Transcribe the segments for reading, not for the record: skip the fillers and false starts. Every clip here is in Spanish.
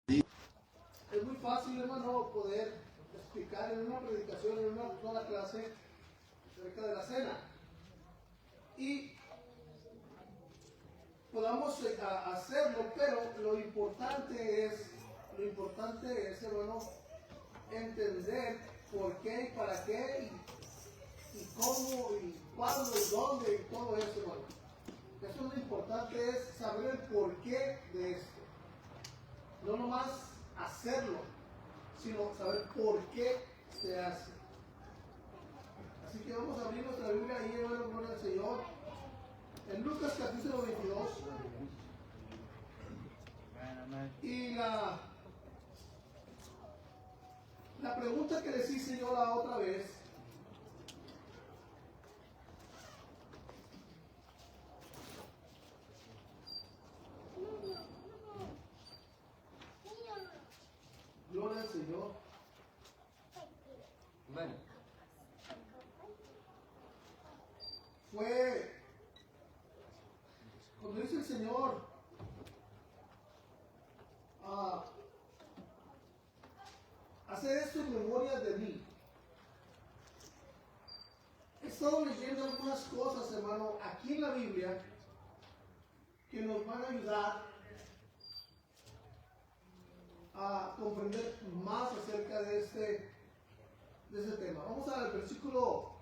Es muy fácil, hermano, poder explicar en una predicación, en una sola clase, acerca de la cena. Y podamos hacerlo, pero lo importante es, hermano, entender por qué y para qué y cómo y cuándo y dónde y todo eso, hermano. Eso es lo importante, es saber el porqué de esto. No nomás hacerlo, sino saber por qué se hace. Así que vamos a abrir nuestra Biblia ahí, hermano, gloria al Señor. En Lucas capítulo 22. Y la pregunta que les hice yo la otra vez, gloria al Señor. Bueno. Fue cuando dice el Señor, hacer esto en memoria de mí. He estado leyendo algunas cosas, hermano, aquí en la Biblia, que nos van a ayudar a comprender más acerca de este tema. Vamos al versículo,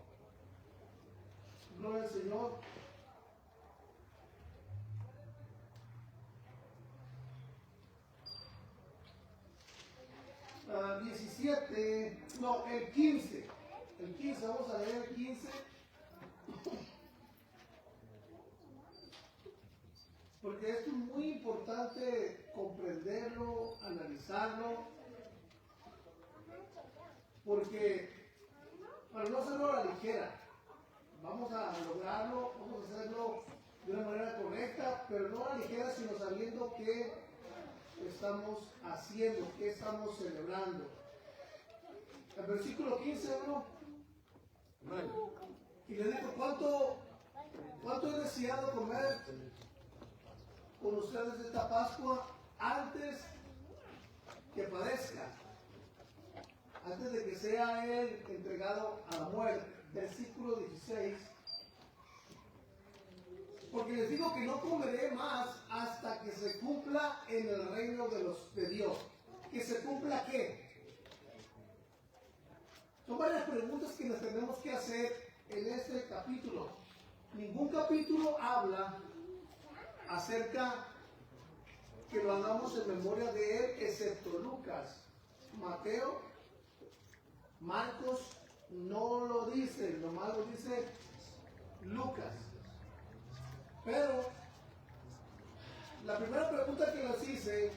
gloria al Señor. El 15. El 15, vamos a leer el 15. Porque esto es muy importante comprenderlo, analizarlo. Porque para no hacerlo a la ligera, vamos a lograrlo, vamos a hacerlo de una manera correcta, pero no a la ligera, sino sabiendo qué estamos haciendo, qué estamos celebrando. El versículo 15, ¿no? Y le dijo, ¿cuánto he deseado comer con ustedes esta Pascua antes que padezca? Antes de que sea él entregado a la muerte. Versículo 16. Porque les digo que no comeré más hasta que se cumpla en el reino de Dios. ¿Que se cumpla qué? Son varias preguntas que nos tenemos que hacer en este capítulo. Ningún capítulo habla acerca que lo hagamos en memoria de él, excepto Lucas. Mateo, Marcos no lo dice, nomás lo dice Lucas. Pero la primera pregunta que nos hice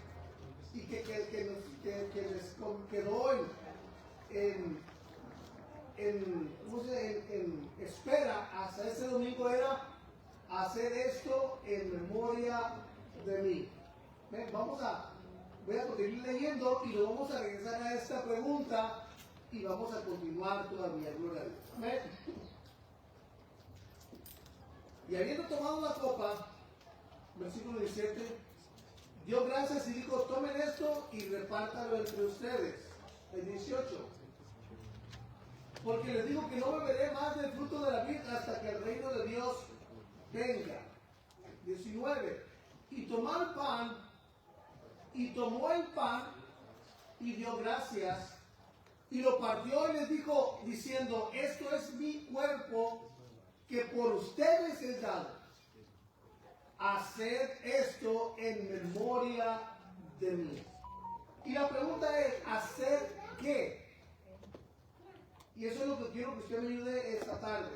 y que les quedó en espera hasta este domingo era hacer esto en memoria de mí. Voy a continuar leyendo y lo vamos a regresar a esta pregunta y vamos a continuar todavía, gloria a Dios. Amén. Y habiendo tomado la copa, versículo 17, dio gracias y dijo, tomen esto y repártalo entre ustedes. El 18. Porque les digo que no beberé más del fruto de la vid hasta que el reino de Dios venga. 19. Y tomó el pan, y dio gracias, y lo partió y les dijo, diciendo, esto es mi cuerpo, que por ustedes es dado. Haced esto en memoria de mí. Y la pregunta es, ¿hacer qué? Y eso es lo que quiero que usted me ayude esta tarde.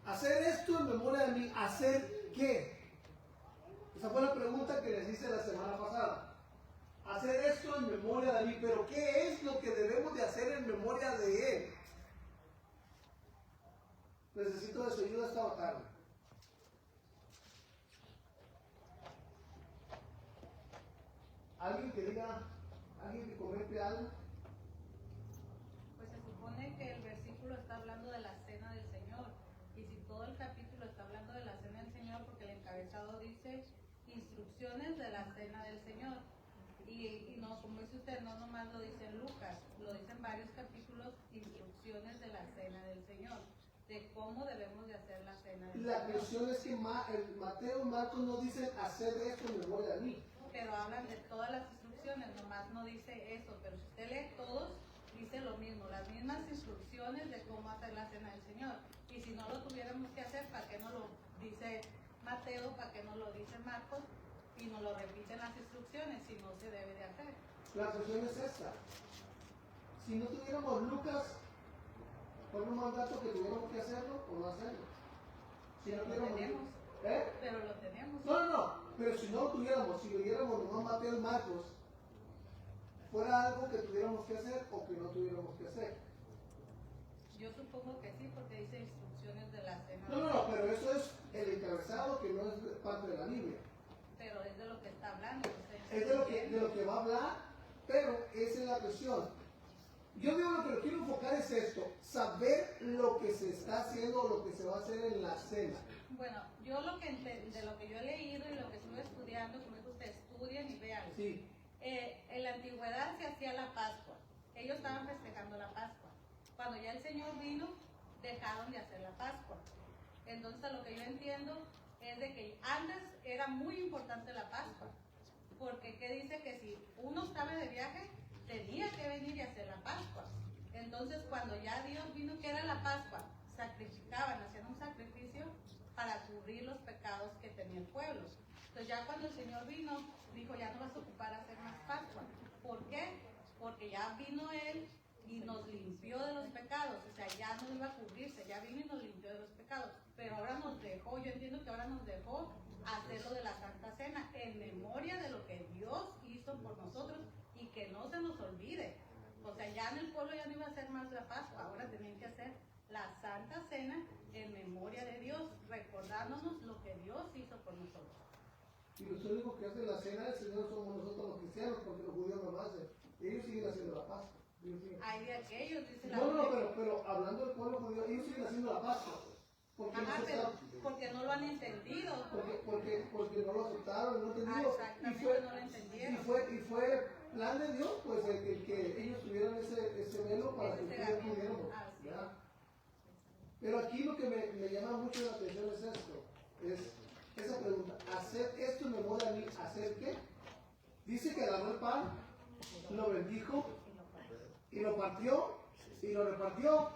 Hacer esto en memoria de mí, ¿hacer qué? Esa fue la pregunta que les hice la semana pasada. Hacer esto en memoria de mí, pero ¿qué es lo que debemos de hacer en memoria de él? Necesito de su ayuda esta tarde. ¿Alguien que diga, alguien que comente algo? Pues se supone que el versículo está hablando de la cena del Señor. Y si todo el capítulo está hablando de la cena del Señor, porque el encabezado dice instrucciones de la cena del Señor. Y no dice usted, no nomás lo dice en Lucas, lo dicen varios capítulos, instrucciones de la cena del Señor, de cómo debemos de hacer la cena del La Señor. cuestión es que Mateo y Marcos no dicen hacer esto en memoria de mí. Pero hablan de todas las instrucciones, nomás no dice eso, pero si usted lee todos, dice lo mismo, las mismas instrucciones de cómo hacer la cena del Señor. Y si no lo tuviéramos que hacer, ¿para qué no lo dice Mateo? ¿Para qué no lo dice Marcos? Y nos lo repiten las instrucciones si no se debe de hacer. La cuestión es esta. Si no tuviéramos Lucas, ¿fue un mandato que tuviéramos que hacerlo o no hacerlo? Si no Pero lo tuviéramos... tenemos. ¿Eh? Pero lo tenemos. No. Pero si no lo tuviéramos, si lo diéramos nomás Mateo y Marcos, fuera algo que tuviéramos que hacer o que no tuviéramos que hacer. Yo supongo que sí, porque dice instrucciones de la cena. No, pero eso es el encabezado que no es parte de la Biblia. Pero es de lo que está hablando. Es de lo que va a hablar, pero esa es la cuestión. Yo digo lo que lo quiero enfocar es esto, saber lo que se está haciendo o lo que se va a hacer en la cena. Bueno, yo de lo que yo he leído y lo que estuve estudiando, como dijo usted, estudien y vean. Sí. En la antigüedad se hacía la Pascua. Ellos estaban festejando la Pascua. Cuando ya el Señor vino, dejaron de hacer la Pascua. Entonces, lo que yo entiendo es de que antes era muy importante la Pascua. Porque, ¿qué dice? Que si uno estaba de viaje, tenía que venir y hacer la Pascua. Entonces, cuando ya Dios vino, ¿qué era la Pascua? Sacrificaban, hacían un sacrificio para cubrir los pecados que tenía el pueblo. Entonces, ya cuando el Señor vino, dijo, ya no vas a ocupar a hacer más Pascua. ¿Por qué? Porque ya vino Él y nos limpió de los pecados. O sea, ya no iba a cubrirse, ya vino y nos limpió de los pecados. Pero ahora nos dejó, yo entiendo que ahora nos dejó hacer lo de la Santa Cena en memoria de lo que Dios hizo por nosotros y que no se nos olvide. O sea, ya en el pueblo ya no iba a ser más la Pascua, ahora tenían que hacer la Santa Cena en memoria de Dios, recordándonos lo que Dios hizo por nosotros. Y los únicos que hacen la cena del Señor somos nosotros los cristianos, porque los judíos no lo hacen. Ellos siguen haciendo la Pascua. Hay de aquellos, dice la No, pero hablando del pueblo judío, ellos siguen haciendo la Pascua. Porque, porque no lo han entendido. Porque no lo aceptaron, no entendieron. Exactamente, no lo entendieron. Y fue plan de Dios, pues, el que ellos tuvieran ese velo para que ustedes pudiéramos. ¿Ya? Pero aquí lo que me llama mucho la atención es esto, es esa pregunta, ¿hacer esto en memoria a mí? ¿Hacer qué? Dice que agarró el pan, lo bendijo, y lo partió, y lo repartió,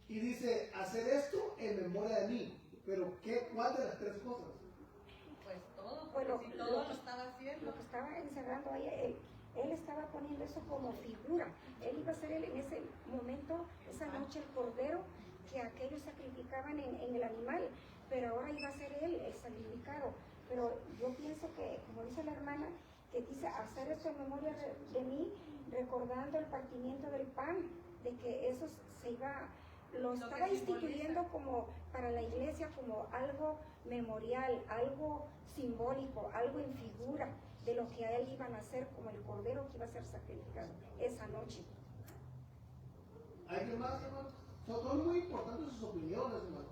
y dice, hacer esto en memoria de mí. Pero, ¿cuál de las tres cosas? Pues todo, porque si todo lo estaba haciendo. Lo que estaba encerrando ahí, él estaba poniendo eso como figura. Él iba a ser en ese momento, esa noche, el cordero que aquellos sacrificaban en el animal, pero ahora iba a ser él el sacrificado. Pero yo pienso que, como dice la hermana, que dice hacer esto en memoria de mí, recordando el partimiento del pan, de que eso se iba, lo estaba instituyendo como para la iglesia como algo memorial, algo simbólico, algo en figura de lo que a él iban a hacer como el cordero que iba a ser sacrificado esa noche. ¿Hay que más, hermano? Son muy importantes sus opiniones, hermano.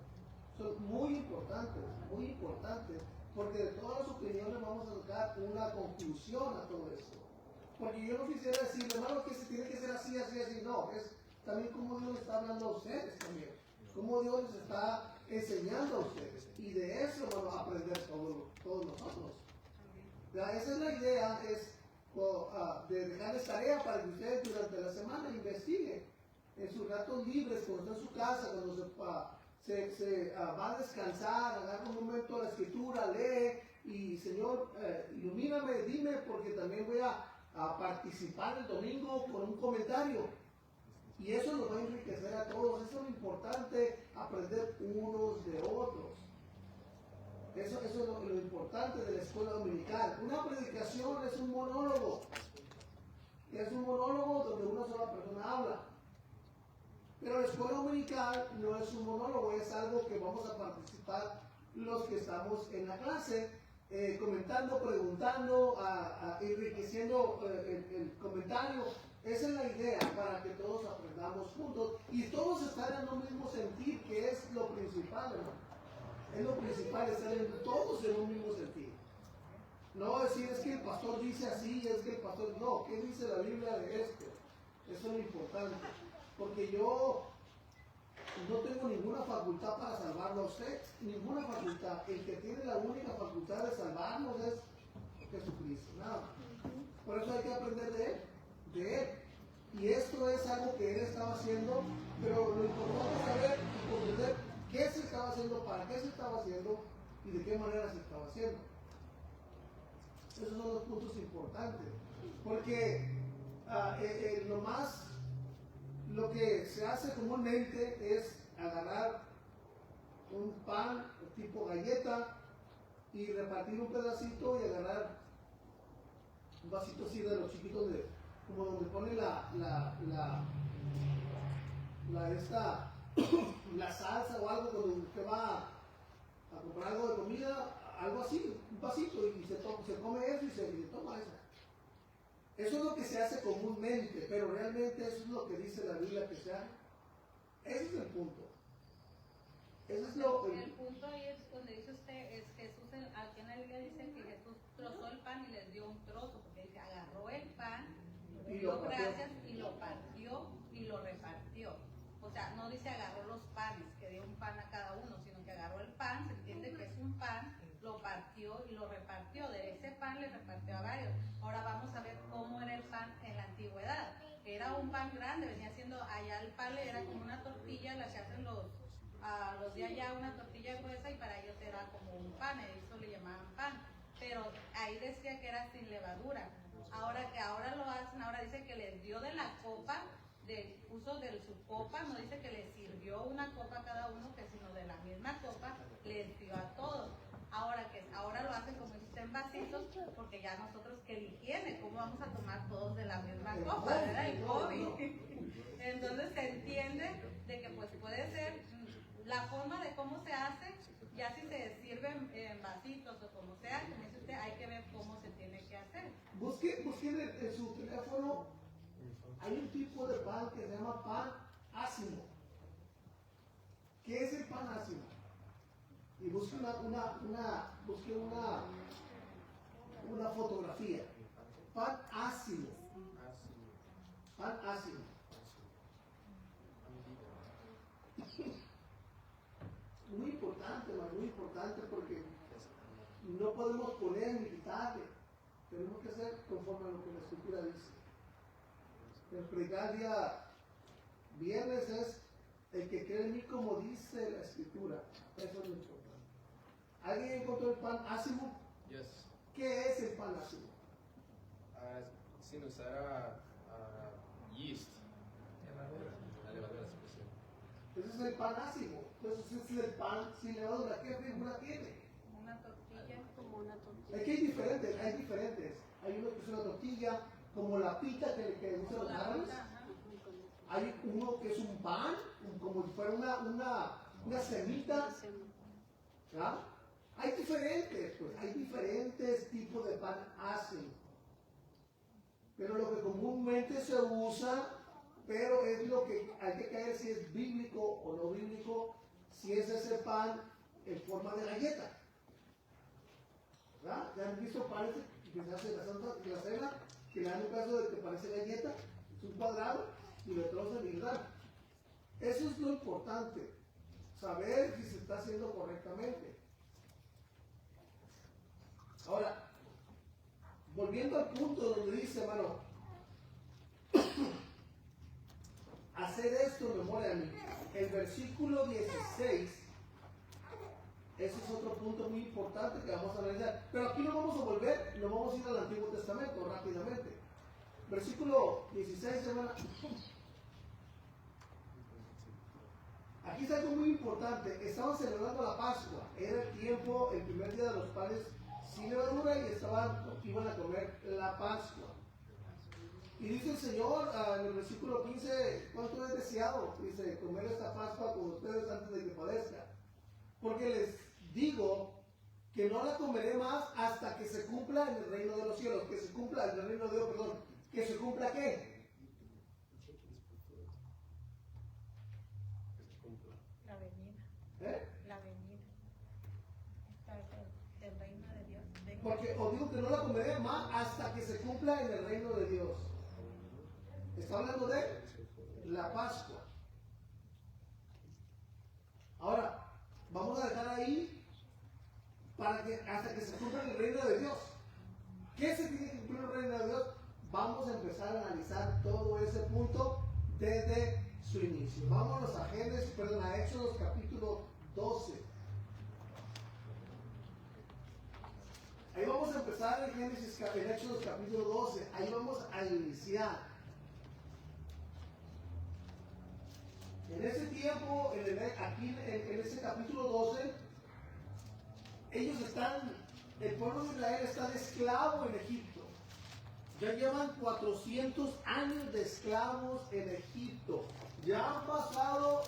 Son muy importantes, porque de todas las opiniones vamos a sacar una conclusión a todo esto. Porque yo no quisiera decir, hermano, que se tiene que ser así, no. Es también cómo Dios les está hablando a ustedes también. Cómo Dios les está enseñando a ustedes. Y de eso vamos a aprender todos nosotros. Esa es la idea, es de dejarles tarea para que ustedes durante la semana investiguen. En sus ratos libres, cuando está en su casa, cuando se va a descansar, agarra un momento a la escritura, lee y Señor, ilumíname, dime, porque también voy a participar el domingo con un comentario. Y eso nos va a enriquecer a todos. Eso es lo importante, aprender unos de otros. Eso es lo importante de la escuela dominical. Una predicación es un monólogo. Es un monólogo donde una sola persona habla. Pero la escuela dominical no es un monólogo, es algo que vamos a participar los que estamos en la clase, comentando, preguntando, enriqueciendo el comentario. Esa es la idea, para que todos aprendamos juntos y todos estar en un mismo sentir, que es lo principal, hermano. Es lo principal, estar todos en un mismo sentir. No decir es que el pastor dice así, es que el pastor... No, ¿qué dice la Biblia de esto? Eso es lo importante. Porque yo no tengo ninguna facultad para salvarlo a usted, ninguna facultad. El que tiene la única facultad de salvarnos es Jesucristo, nada más. Por eso hay que aprender de Él. Y esto es algo que Él estaba haciendo, pero lo importante es saber y comprender qué se estaba haciendo, para qué se estaba haciendo y de qué manera se estaba haciendo. Esos son los puntos importantes. Porque lo que se hace comúnmente es agarrar un pan tipo galleta y repartir un pedacito y agarrar un vasito así de los chiquitos como donde pone la salsa o algo cuando usted va a comprar algo de comida, algo así, un vasito y se come eso y se toma eso. Eso es lo que se hace comúnmente, pero realmente eso es lo que dice la Biblia que se hace. Ese es el punto. Ese es el punto ahí es donde dice usted, es Jesús, aquí en la Biblia dice que Jesús trozó el pan y les dio un trozo, porque dice, agarró el pan, dio gracias y lo partió y lo repartió. O sea, no dice agarró los panes, que dio un pan a cada uno, sino que agarró el pan, se entiende que es un pan, lo partió y lo repartió. De ese pan le repartió a varios. Ahora vamos a ver cómo era el pan en la antigüedad. Era un pan grande, venía siendo, allá el pan era como una tortilla, la que hacen los de allá, una tortilla gruesa, y para ellos era como un pan, eso le llamaban pan. Pero ahí decía que era sin levadura. Ahora lo hacen, ahora dice que les dio de la copa, puso de su copa, no dice que les sirvió una copa a cada uno, que sino de la misma copa les dio a todos. Ahora lo hacen como dice en vasitos, porque ya nosotros que la higiene, ¿cómo vamos a tomar todos de la misma copa? Era el COVID. Entonces se entiende de que pues puede ser la forma de cómo se hace, ya si se sirven en vasitos o como sea, como dice usted, hay que ver cómo se tiene que hacer. Busque en su teléfono, hay un tipo de pan que se llama pan ácimo. ¿Qué es el pan ácimo? Y busque una fotografía. Pan ácimo. Pan ácimo. Muy importante, muy importante, porque no podemos poner ni quitarle. Tenemos que hacer conforme a lo que la Escritura dice. El predicar día viernes es el que cree en mí como dice la Escritura. Eso es lo importante. ¿Alguien encontró el pan ácimo? Yes. ¿Qué es el pan ácimo? Sin usar yeast. La levadura especial. Ese es el pan ácimo. Entonces ese es el pan sin levadura. ¿Qué figura tiene? Una tortilla. Como una tortilla. Es que hay diferentes. Hay uno que es una tortilla, como la pita que usan los árabes. Hay uno que es un pan, como si fuera una semita. ¿Ya? Hay diferentes tipos de pan ácimo. Pero lo que comúnmente se usa, pero es lo que hay que caer si es bíblico o no bíblico, si es ese pan en forma de galleta. ¿Verdad? ¿Ya han visto panes que se hace en la cena, que le dan un pedazo de que parece galleta? Es un cuadrado y lo trozan y le dan. Eso es lo importante, saber si se está haciendo correctamente. Ahora, volviendo al punto donde dice, hermano, hacer esto en memoria a mí. El versículo 16, ese es otro punto muy importante que vamos a analizar. Pero aquí no vamos a volver, nos vamos a ir al Antiguo Testamento rápidamente. Versículo 16, hermano. Aquí es algo muy importante. Estaban celebrando la Pascua. Era el tiempo, el primer día de los panes sin levadura y iban a comer la Pascua. Y dice el Señor en el versículo 15, ¿cuánto es deseado? Dice, comer esta Pascua con ustedes antes de que padezca. Porque les digo que no la comeré más hasta que se cumpla en el reino de los cielos. Que se cumpla en el reino de Dios, perdón. ¿Que se cumpla qué? La venida. ¿Eh? La venida. Del reino de Dios. Porque os digo que no la comeré más hasta que se cumpla en el reino de Dios. Está hablando de la Pascua. Ahora, vamos a dejar ahí para que hasta que se cumpla en el reino de Dios. ¿Qué se tiene que cumplir en el reino de Dios? Vamos a empezar a analizar todo ese punto desde su inicio. Vámonos a a Éxodo capítulo 12. Ahí vamos a empezar en Éxodo capítulo 12. Ahí vamos a iniciar. En ese tiempo, aquí en ese capítulo 12, el pueblo de Israel está de esclavo en Egipto. Ya llevan 400 años de esclavos en Egipto. Ya han pasado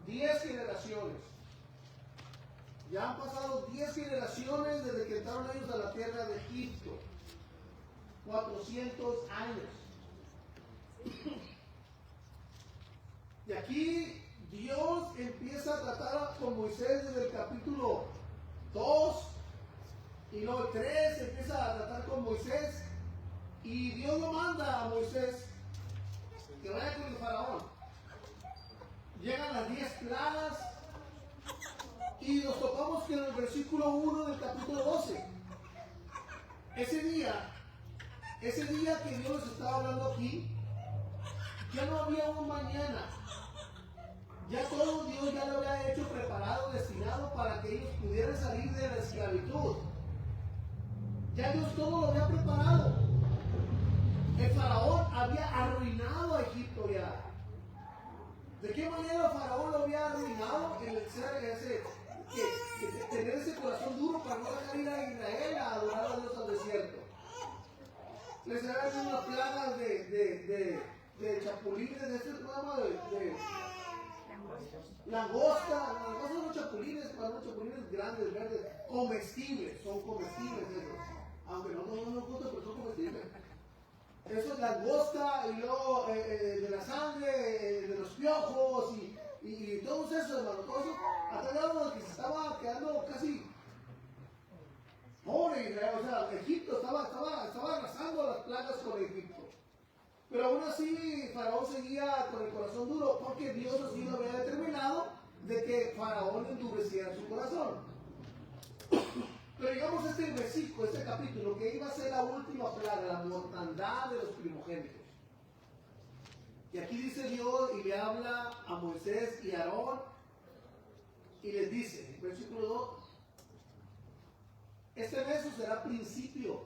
10 generaciones. Ya han pasado 10 generaciones desde que entraron ellos a la tierra de Egipto. 400 años. Y aquí Dios empieza a tratar con Moisés desde el capítulo 2 y luego el 3 empieza a tratar con Moisés y Dios lo manda a Moisés que vaya con el faraón. Llegan las 10 plagas y nos topamos que en el versículo 1 del capítulo 12, ese día que Dios les estaba hablando aquí, ya no había un mañana. Ya todo Dios ya lo había hecho preparado, destinado para que ellos pudieran salir de la esclavitud. Ya Dios todo lo había preparado. El faraón había arruinado a Egipto ya. ¿De qué manera el faraón lo había arruinado? En el ser tener ese corazón duro para no dejar ir a Israel a adorar a Dios al desierto. Les había hecho unas plagas de chapulines, de este programa de langosta son chapulines, para los chapulines grandes, verdes, comestibles, son comestibles esos. Aunque no nos gusta, pero son comestibles. Eso es langosta y luego de la sangre, de los piojos y todos esos, hermano, todo eso, hasta el grado de que se estaba quedando casi pobre Israel, o sea, Egipto estaba arrasando las plagas con Egipto. Pero aún así Faraón seguía con el corazón duro porque Dios así lo había determinado de que Faraón endureciera su corazón. Pero llegamos a este versículo, este capítulo, que iba a ser la última plaga, la mortandad de los primogénitos. Y aquí dice Dios y le habla a Moisés y a Aarón y les dice, versículo 2, este mes será principio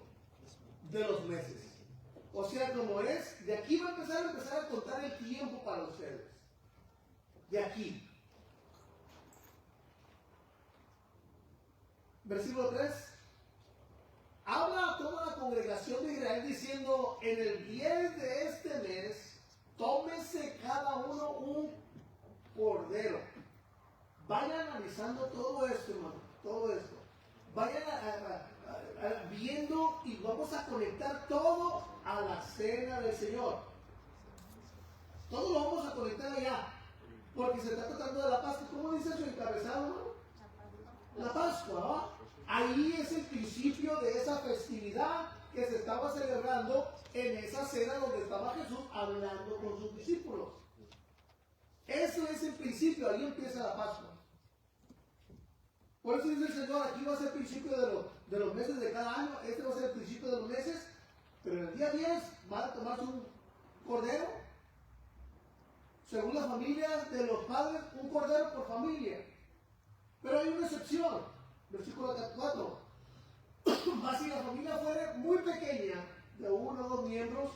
de los meses. O sea, como es, de aquí va a empezar a contar el tiempo para ustedes. De aquí. Versículo 3. Habla a toda la congregación de Israel diciendo, en el 10 de este mes, tómese cada uno un cordero. Vayan analizando todo esto, hermano, todo esto. Vayan viendo y vamos a conectar todo a la cena del Señor. Todo lo vamos a conectar allá, porque se está tratando de la Pascua. ¿Cómo dice su encabezado, hermano? La Pascua, ¿no? Ahí es el principio de esa festividad que se estaba celebrando en esa cena donde estaba Jesús hablando con sus discípulos. Eso es el principio, ahí empieza la Pascua. Por eso dice el Señor, aquí va a ser el principio de los meses de cada año, este va a ser el principio de los meses, pero en el día 10 van a tomarse un cordero, según las familias de los padres, un cordero por familia. Pero hay una excepción, versículo 4. Más si la familia fuera muy pequeña, de 1 o 2 miembros,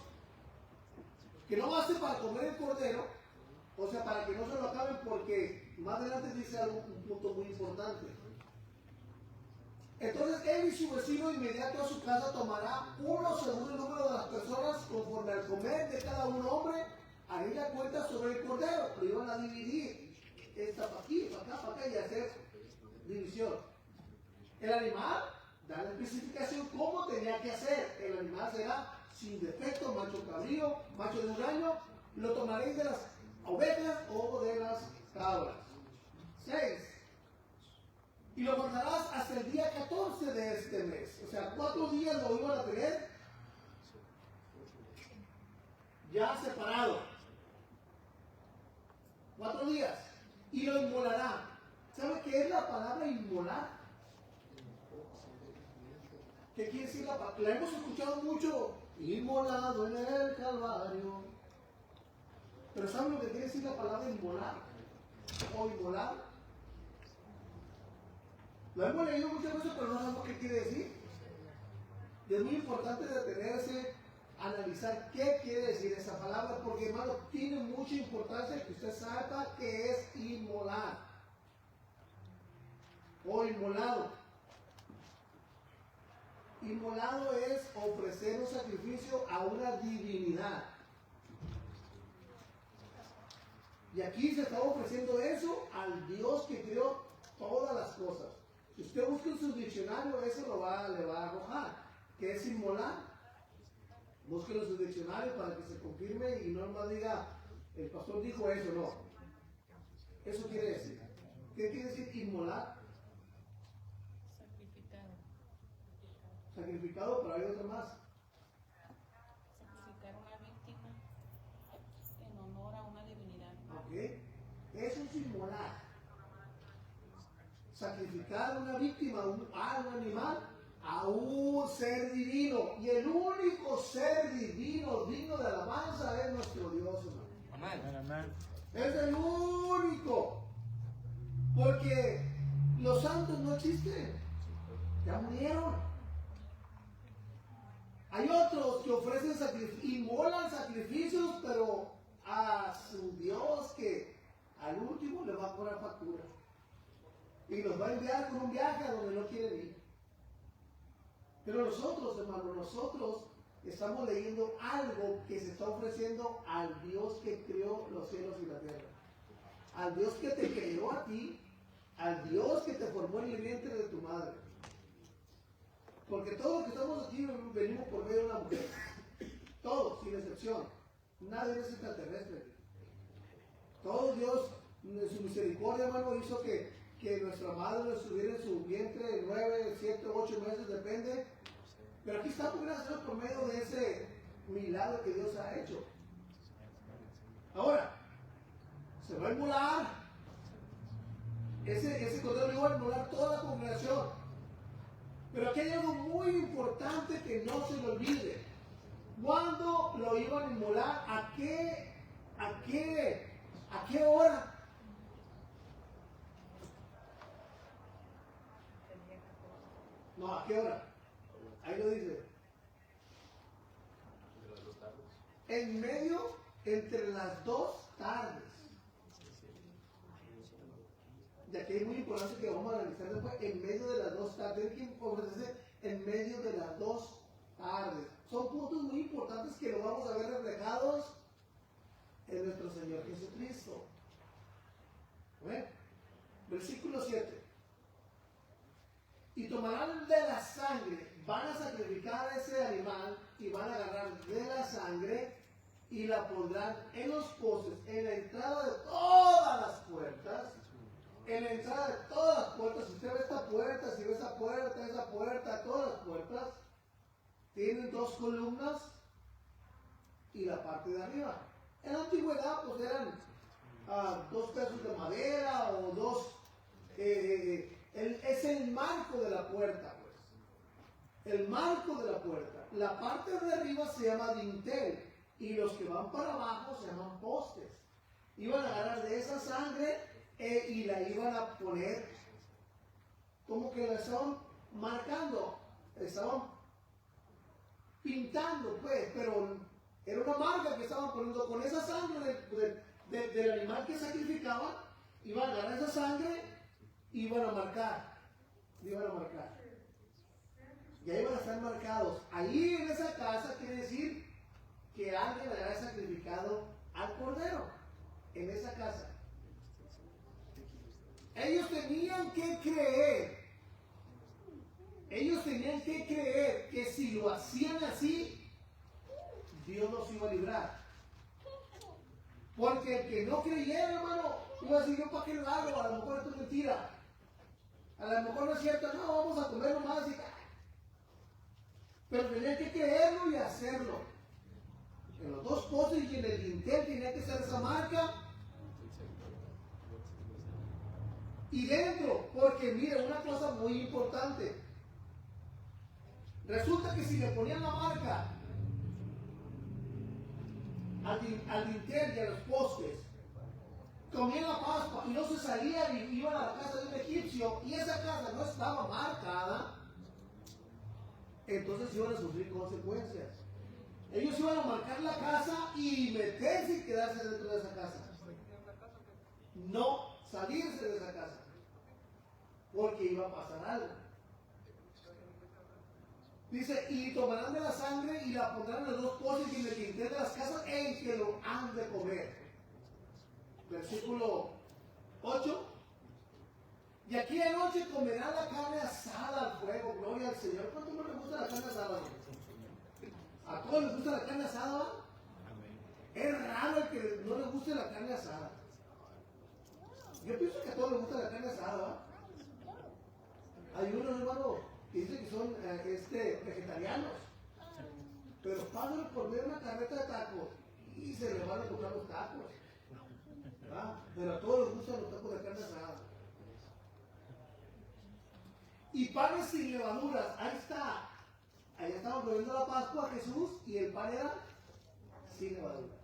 que no baste para comer el cordero, o sea, para que no se lo acaben, porque más adelante dice un punto muy importante. Entonces él y su vecino inmediato a su casa tomará uno según el número de las personas, conforme al comer de cada un hombre, ahí la cuenta sobre el cordero. Lo iban a dividir, esta para aquí, para acá, y hacer división. El animal, da la especificación cómo tenía que hacer. El animal será sin defecto, macho cabrío, macho de un año. Lo tomaréis de las ovejas o de las cabras. 6. Y lo guardarás hasta el día 14 de este mes. O sea, 4 días lo iban a tener ya separado. 4 días. Y lo inmolará. ¿Sabe qué es la palabra inmolar? ¿Qué quiere decir la palabra? La hemos escuchado mucho. Inmolado en el Calvario. Pero ¿saben lo que quiere decir la palabra inmolar? O inmolar. Lo hemos leído muchas veces, pero no sabemos qué quiere decir. Y es muy importante detenerse, analizar qué quiere decir esa palabra, porque hermano, tiene mucha importancia que usted sepa que es inmolar o inmolado. Inmolado es ofrecer un sacrificio a una divinidad. Y aquí se está ofreciendo eso al Dios que creó todas las cosas. Si usted busca en su diccionario, eso le va a arrojar. ¿Qué es inmolar? Búsquelo en su diccionario para que se confirme y no más diga, el pastor dijo eso, no. Eso quiere decir. ¿Qué quiere decir inmolar? Sacrificado. Sacrificado, pero hay otro más. Sacrificar una víctima en honor a una divinidad. ¿Ok? Eso es inmolar. Sacrificar una víctima, a un animal, a un ser divino. Y el único ser divino, digno de alabanza, es nuestro Dios, hermano. Amén. Es el único. Porque los santos no existen. Ya murieron. Hay otros que ofrecen sacrificios, inmolan sacrificios, pero a su Dios que al último le va a cobrar factura. Y los va a enviar con un viaje a donde no quieren ir. Pero nosotros, hermanos, nosotros estamos leyendo algo que se está ofreciendo al Dios que creó los cielos y la tierra. Al Dios que te creó a ti, al Dios que te formó en el vientre de tu madre. Porque todos los que estamos aquí venimos por medio de una mujer. Todos, sin excepción. Nadie es extraterrestre. Todo Dios, en su misericordia, hermano, hizo que nuestra madre estuviera en su vientre 9, 7, 8 meses, depende. Pero aquí estamos, gracias a Dios, por medio de ese milagro que Dios ha hecho. Ahora, se va a inmolar. Ese cordero le iba a inmolar toda la congregación. Pero aquí hay algo muy importante que no se le olvide. ¿Cuándo lo iban a inmolar? ¿A qué hora? No, ¿a qué hora? Ahí lo dice. En medio, entre las 2 tardes. Y aquí es muy importante que vamos a analizar después. En medio de las 2 tardes. ¿Quién ofrece en medio de las 2 tardes? Son puntos muy importantes que lo vamos a ver reflejados en nuestro Señor Jesucristo. ¿Ven? Versículo 7. Y tomarán de la sangre, van a sacrificar a ese animal y van a agarrar de la sangre y la pondrán en los postes, en la entrada de todas las puertas. En la entrada de todas las puertas, si usted ve esta puerta, si ve esa puerta, todas las puertas tienen 2 columnas y la parte de arriba. En la antigüedad pues eran 2 pedazos de madera o 2, es el marco de la puerta, pues. El marco de la puerta. La parte de arriba se llama dintel y los que van para abajo se llaman postes. Iban a agarrar de esa sangre y la iban a poner como que la estaban marcando, estaban pintando, pues, pero era una marca que estaban poniendo con esa sangre del animal que sacrificaban. Iban a agarrar esa sangre y iban a marcar, y ahí van a estar marcados. Ahí en esa casa quiere decir que alguien había sacrificado al cordero en esa casa. Ellos tenían que creer que si lo hacían así, Dios los iba a librar. Porque el que no creyera, hermano, iba a decir, yo para qué lo hago, a lo mejor esto es mentira. A lo mejor no es cierto, no, vamos a comer nomás. Pero tenía que creerlo y hacerlo. En los dos postes y en el dintel tenía que ser esa marca. Y dentro, porque mire, una cosa muy importante. Resulta que si le ponían la marca al dintel y a los postes, comían la Pascua y no se salían y iban a la casa de un egipcio y esa casa no estaba marcada, entonces iban a sufrir consecuencias. Ellos iban a marcar la casa y meterse y quedarse dentro de esa casa. No salirse de esa casa, porque iba a pasar algo. Dice, y tomarán de la sangre y la pondrán en los dos postes y en el dintel de las casas en que lo han de comer. Versículo 8. Y aquí anoche comerán la carne asada al fuego. Gloria al Señor. ¿Cuánto no les gusta la carne asada? ¿A todos les gusta la carne asada? Es raro el que no les guste la carne asada. Yo pienso que a todos les gusta la carne asada. Hay unos, hermano, que dicen que son vegetarianos. Pero pagan por ver una carreta de tacos y se les van a comprar los tacos. Pero a todos les gustan los tacos de carne asada. Y panes sin levaduras. Ahí está. Ahí estamos comiendo la Pascua a Jesús y el pan era sin levadura.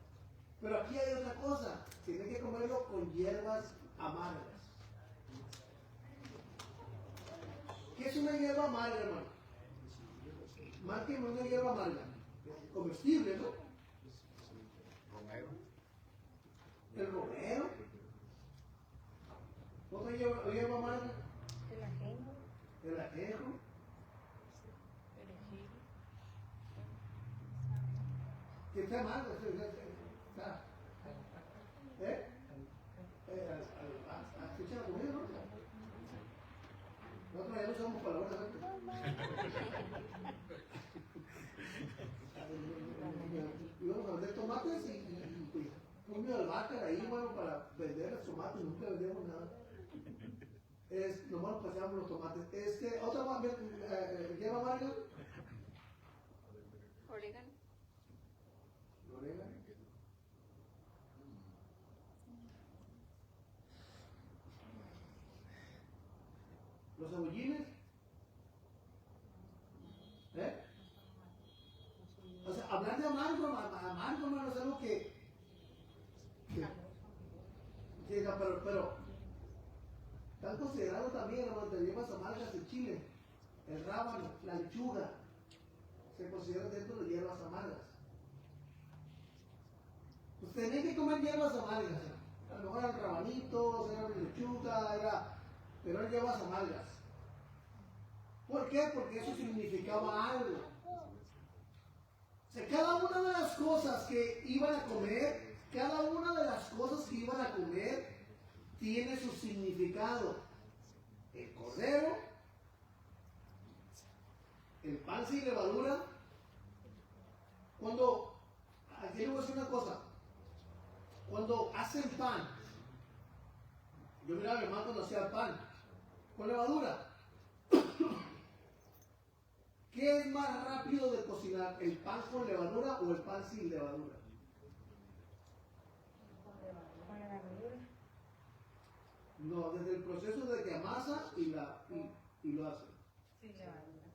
Pero aquí hay otra cosa. Tiene que comerlo con hierbas amargas. ¿Qué es una hierba amarga, hermano? Márquenme una hierba amarga. Comestible, ¿no? El romero. ¿Otra hierba amarga? El ajenjo. El ajenjo. Que está amargo. ¿Eh? ¿Escucha la comida, no? Nosotros ya no usamos palabras antes. Íbamos a vender tomates y fuimos al váter ahí, bueno, para vender los tomates, nunca vendemos nada. Nomás nos paseamos los tomates. ¿Otra hierba amarga? Orégano. Orégano. ¿Los cebollines? O sea, hablar de amargo, hermano, es algo que pero están considerados también, hermano, de hierbas amargas en Chile. El rábano, la lechuga, se consideran dentro de hierbas amargas. Pues tenían que comer hierbas amargas. A lo mejor eran rabanitos, era lechuga, pero eran hierbas amargas. ¿Por qué? Porque eso significaba algo. O sea, cada una de las cosas que iban a comer, tiene su significado. El cordero, el pan sin levadura. Aquí le voy a decir una cosa. Cuando hacen pan, yo miraba a mi mamá cuando hacía el pan con levadura. ¿Qué es más rápido de cocinar, el pan con levadura o el pan sin levadura? Con levadura. No, desde el proceso de que amasa y lo hace. Sin levadura.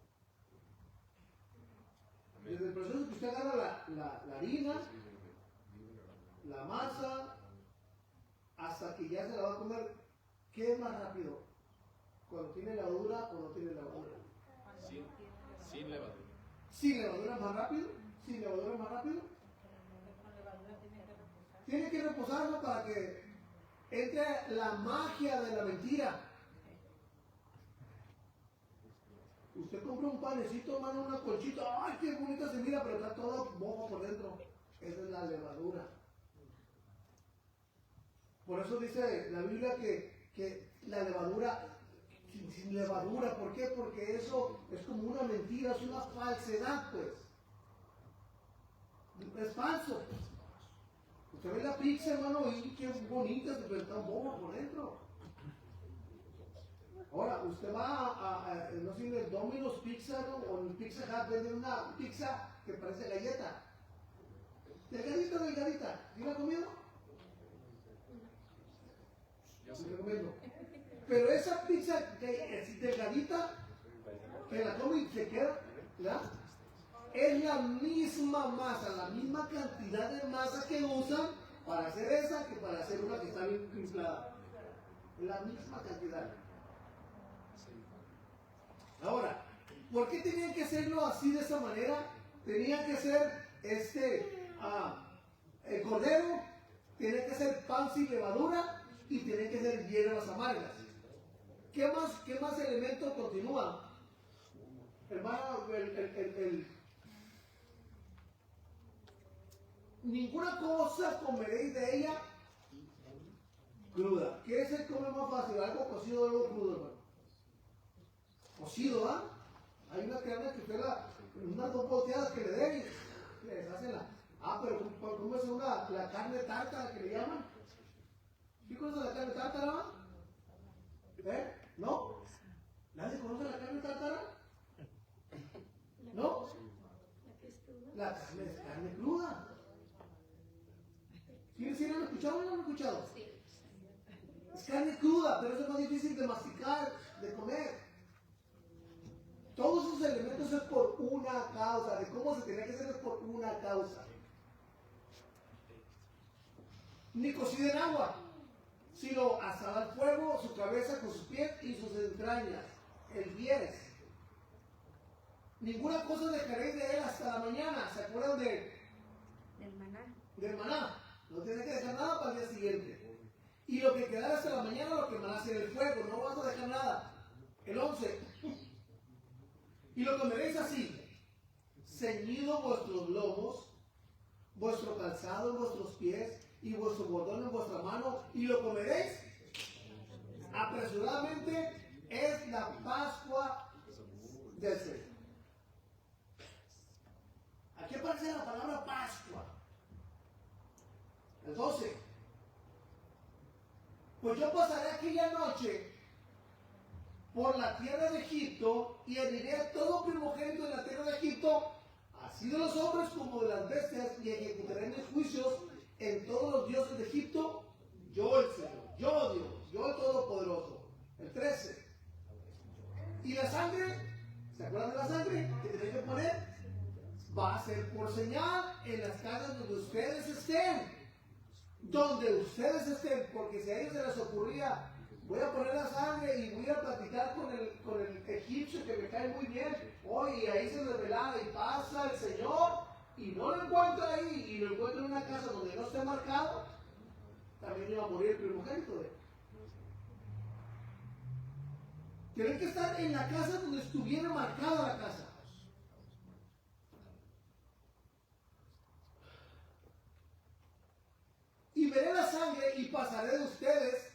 Desde el proceso que usted agarra la harina, la masa, hasta que ya se la va a comer, ¿qué es más rápido? ¿Cuando tiene levadura o no tiene levadura? Sin levadura. ¿Sin levadura es más rápido? ¿Sin levadura es más rápido? Con levadura tiene que reposar. Tiene que reposarlo para que entre la magia de la mentira. Usted compra un panecito, hermano, una colchita, ¡ay, qué bonita se mira! Pero está todo bojo por dentro. Esa es la levadura. Por eso dice la Biblia que la levadura, sin levadura, ¿por qué? Porque eso es como una mentira, es una falsedad, pues. Es falso. Usted ve la pizza, hermano, y qué bonita, pero está un bobo por dentro. Ahora, usted va no sé, en el Domino's Pizza, ¿no? O en el Pizza Hut venden una pizza que parece galleta. Delgadita, delgadita. ¿Sí la ha comido? Yo Sí sí. la he comido. Pero esa pizza que es delgadita, que la come y se queda, ¿verdad? Es la misma masa, la misma cantidad de masa que usan para hacer esa que para hacer una que está bien inflada. La misma cantidad. Ahora, ¿por qué tenían que hacerlo así de esa manera? Tenían que ser el cordero, tenía que ser pan sin levadura y tenía que ser hierbas amargas. ¿Qué más elementos continúan? Hermano, ninguna cosa comeréis de ella cruda. ¿Qué se come más fácil? ¿Algo cocido o algo crudo, hermano? Cocido, ¿ah? Hay una carne que usted unas dos volteadas que le den y les hacen pero ¿cómo es la carne tártara que le llaman? ¿Sí conoce la carne tártara? ¿No? ¿Nadie conoce la carne tártara? ¿No? La carne cruda. ¿Sí lo han escuchado o no lo han escuchado? Es carne cruda, pero eso es más difícil de masticar, de comer. Todos esos elementos es por una causa. De cómo se tenía que hacer es por una causa. Ni cocida en agua, sino asada al fuego, su cabeza con sus pies y sus entrañas, el bies. Ninguna cosa dejaréis de él hasta la mañana. ¿Se acuerdan del maná? Del maná. No tiene que dejar nada para el día siguiente. Y lo que quedara hasta la mañana lo quemarás en el fuego. No vas a dejar nada. El 11. Y lo comeréis así: ceñido vuestros lomos, vuestro calzado en vuestros pies y vuestro bordón en vuestra mano, y lo comeréis apresuradamente. Es la Pascua del Señor. Aquí aparece la palabra Pascua. El 12. Pues yo pasaré aquella noche por la tierra de Egipto y heriré a todo primogénito de la tierra de Egipto, así de los hombres como de las bestias, y ejecutaré mis juicios en todos los dioses de Egipto, yo el Señor, yo Dios, yo el Todopoderoso. El 13. Y la sangre, ¿se acuerdan de la sangre que tienen que poner? Va a ser por señal en las casas donde ustedes estén. Donde ustedes estén, porque si a ellos se les ocurría, voy a poner la sangre y voy a platicar con el egipcio que me cae muy bien, y ahí se revela y pasa el Señor y no lo encuentra ahí y lo encuentra en una casa donde no esté marcado, también iba a morir el primogénito de él. Tienen que estar en la casa donde estuviera marcada la casa. Y veré la sangre y pasaré de ustedes,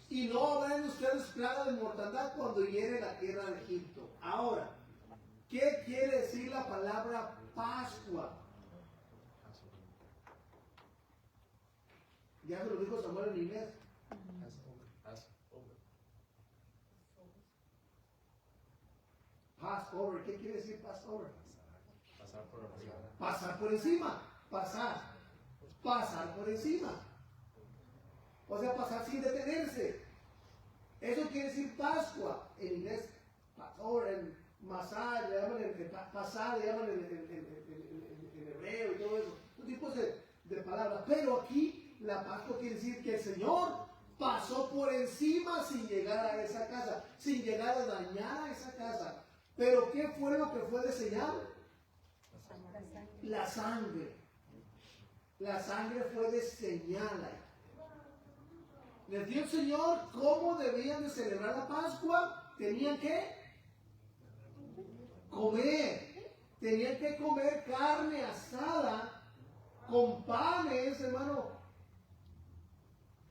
y no habrá en ustedes plaga de mortandad cuando hiere la tierra de Egipto. Ahora, ¿qué quiere decir la palabra Pascua? Ya se lo dijo Samuel en inglés. Passover, ¿qué quiere decir Passover? Pasar por arriba. Pasar por encima, pasar por encima. O sea, pasar sin detenerse. Eso quiere decir Pascua. En inglés, Passover, en Masá, le llaman pasar, le llaman en hebreo y todo eso. Son tipos de palabras. Pero aquí la Pascua quiere decir que el Señor pasó por encima sin llegar a esa casa, sin llegar a dañar a esa casa. Pero ¿qué fue lo que fue de señal? La sangre. La sangre fue de señal. Les dio el Señor cómo debían de celebrar la Pascua. Tenían que comer. Tenían que comer carne asada con panes, hermano.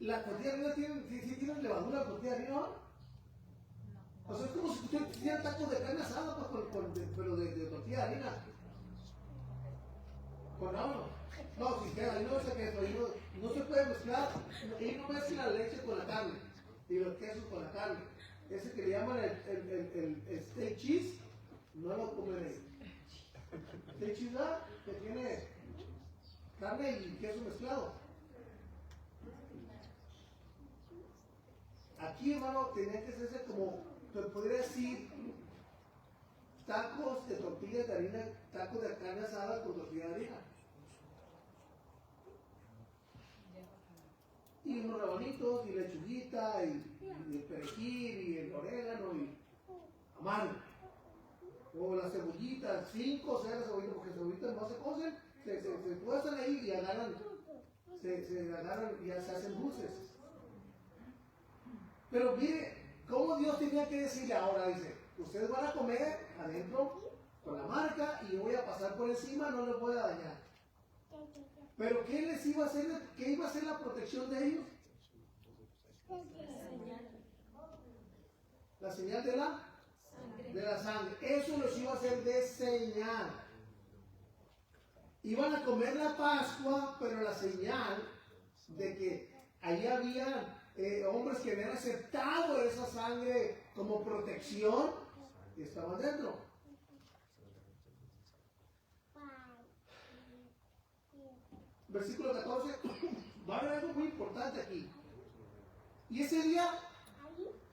La tortilla de harina tiene levadura, la tortilla de harina. O sea, es como si usted hiciera tacos de carne asada, pues, pero de tortilla de harina. Con agua. No, si queda, ahí no sé qué eso, no se puede mezclar, y no mezcla la leche con la carne, y los quesos con la carne. ese que le llaman el steak cheese, no lo comen ahí. Steak cheese, ¿verdad? Que tiene carne y queso mezclado. Aquí, hermano, tenía que hacerse como, te podría decir, tacos de tortillas de harina, tacos de carne asada con tortilla de harina. Y unos rabanitos, y lechuguita, y el perejil, y el orégano, y a mano. O las cebollitas, 5 o 6 cebollitas, porque las cebollitas no se cocen, se tuestan ahí y agarran, se agarran y ya se hacen dulces. Pero mire, cómo Dios tenía que decirle ahora, dice, ustedes van a comer adentro con la marca y yo voy a pasar por encima, no les voy a dañar. Pero ¿qué les iba a hacer? ¿Qué iba a ser la protección de ellos? La señal de la sangre. Eso los iba a hacer de señal. Iban a comer la Pascua, pero la señal de que allí había hombres que habían aceptado esa sangre como protección y estaban dentro. Versículo 14, va a haber algo muy importante aquí. Y ese día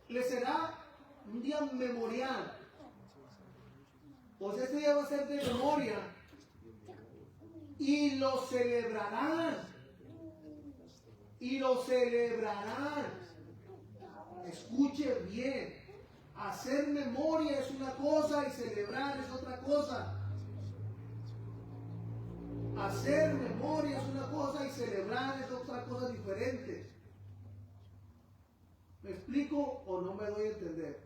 le será un día memorial. O sea, este día va a ser de memoria. Y lo celebrarán. Y lo celebrarán. Escuche bien. Hacer memoria es una cosa y celebrar es otra cosa. Hacer memoria es una cosa y celebrar es otra cosa diferente. ¿Me explico o no me doy a entender?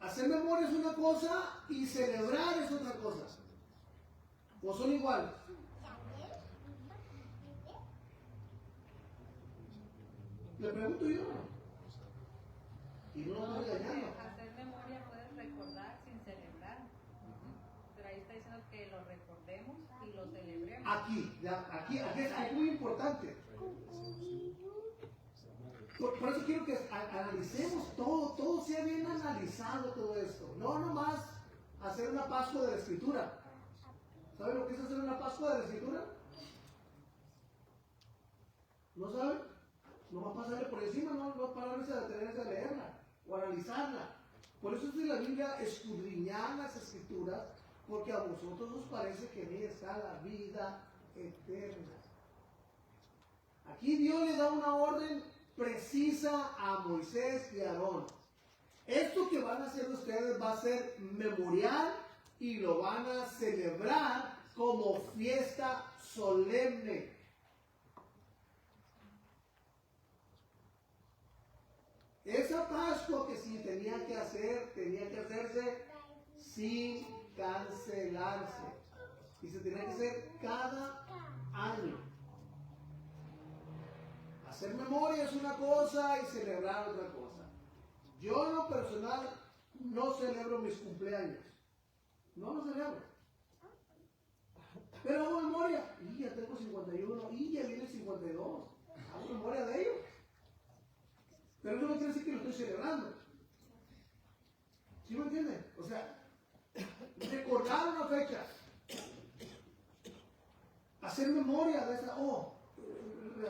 Hacer memoria es una cosa y celebrar es otra cosa. ¿O son iguales? Le pregunto yo. Y no lo estoy engañando. Hacer memoria puedes recordar sin celebrar. Pero ahí está diciendo que lo recordemos y lo celebremos. Aquí es muy importante. Por eso quiero que analicemos todo sea bien analizado todo esto. No nomás hacer una Pascua de la Escritura. ¿Saben lo que es hacer una Pascua de la Escritura? ¿No saben? No va a pasarle por encima, no pararse a detenerse a leerla o analizarla. Por eso es de la Biblia escudriñar las Escrituras, porque a vosotros os parece que en ella está la vida eterna. Aquí Dios le da una orden precisa a Moisés y a Aarón. Esto que van a hacer ustedes va a ser memorial y lo van a celebrar como fiesta solemne. Esa Pascua que sí tenía que hacerse sin cancelarse. Y se tenía que hacer cada año. Hacer memoria es una cosa y celebrar otra cosa. Yo en lo personal no celebro mis cumpleaños. No los celebro. Pero hago memoria. Y ya tengo 51. Y ya viene 52. Hago memoria de ellos. Pero eso no quiere decir que lo estoy celebrando. ¿Sí me entienden? O sea, recordar una fecha. Hacer memoria de esa.